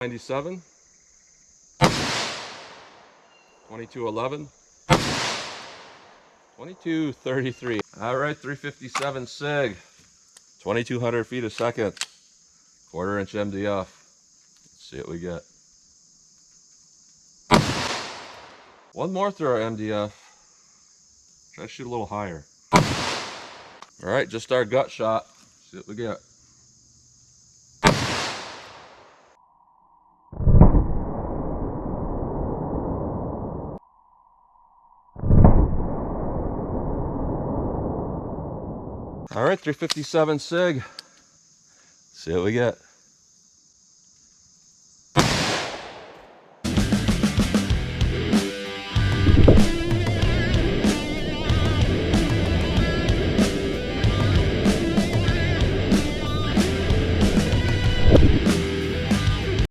97, 2211, 2233. All right, 357 SIG, 2200 feet a second, 1/4 inch MDF. Let's see what we get. One more through our MDF. Try to shoot a little higher. All right, just our gut shot. See what we get. All right, 357 SIG. See what we get.